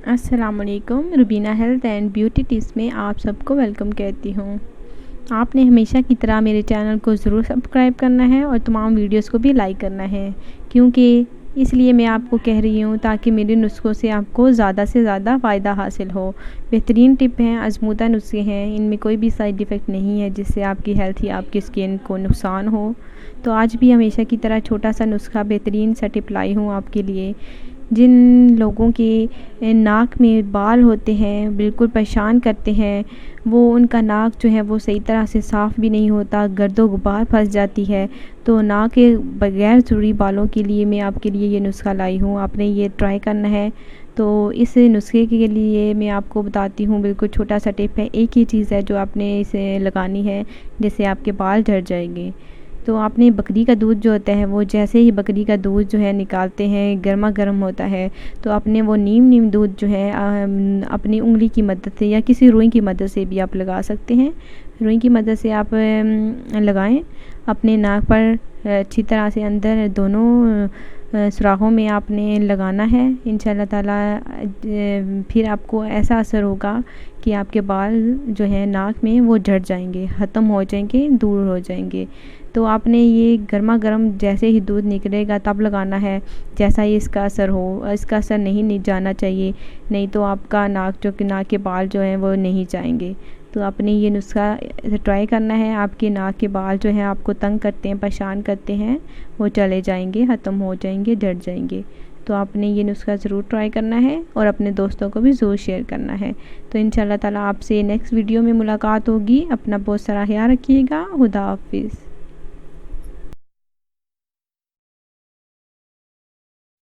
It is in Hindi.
अस्सलामुअलैकुम। Rubina health and beauty tips में आप सबको वेलकम कहती हूँ। आपने हमेशा की तरह मेरे चैनल को ज़रूर सब्सक्राइब करना है और तमाम वीडियोस को भी लाइक करना है, क्योंकि इसलिए मैं आपको कह रही हूँ ताकि मेरे नुस्ख़ों से आपको ज़्यादा से ज़्यादा फ़ायदा हासिल हो। बेहतरीन टिप हैं, आजमूदा नुस्खे हैं, इनमें कोई भी साइड इफ़ेक्ट नहीं है जिससे आपकी हेल्थ या आपकी स्किन को नुकसान हो। तो आज भी हमेशा की तरह छोटा सा नुस्खा बेहतरीन सा टिप लाई हूँ आपके लिए। जिन लोगों के नाक में बाल होते हैं, बिल्कुल परेशान करते हैं, वो उनका नाक जो है वो सही तरह से साफ़ भी नहीं होता, गर्दो गुबार फंस जाती है। तो नाक के बगैर ज़रूरी बालों के लिए मैं आपके लिए ये नुस्खा लाई हूँ, आपने ये ट्राई करना है। तो इस नुस्खे के लिए मैं आपको बताती हूँ, बिल्कुल छोटा सा टिप है, एक ही चीज़ है जो आपने इसे लगानी है, जिससे आपके बाल झड़ जाएंगे। तो आपने बकरी का दूध जो होता है, वो जैसे ही बकरी का दूध जो है निकालते हैं, गर्मा गर्म होता है, तो आपने वो नीम दूध जो है अपनी उंगली की मदद से या किसी रुई की मदद से भी आप लगा सकते हैं। रुई की मदद से आप लगाएं अपने नाक पर अच्छी तरह से अंदर दोनों सुराखों में आपने लगाना है। इंशाल्लाह ताला फिर आपको ऐसा असर होगा कि आपके बाल जो है नाक में वो झड़ जाएंगे, ख़त्म हो जाएंगे, दूर हो जाएंगे। तो आपने ये गर्मा गर्म जैसे ही दूध निकलेगा तब लगाना है, जैसा ही इसका असर हो। इसका असर नहीं जाना चाहिए, नहीं तो आपका नाक के बाल जो हैं वो नहीं जाएंगे। तो आपने ये नुस्खा ट्राई करना है, आपके नाक के बाल जो हैं आपको तंग करते हैं, परेशान करते हैं, वो चले जाएंगे, ख़त्म हो जाएंगे, झड़ जाएंगे। तो आपने ये नुस्खा ज़रूर ट्राई करना है और अपने दोस्तों को भी ज़रूर शेयर करना है। तो इंशाल्लाह ताला आपसे नेक्स्ट वीडियो में मुलाकात होगी। अपना बहुत सारा ख्याल रखिएगा। खुदा हाफिज़।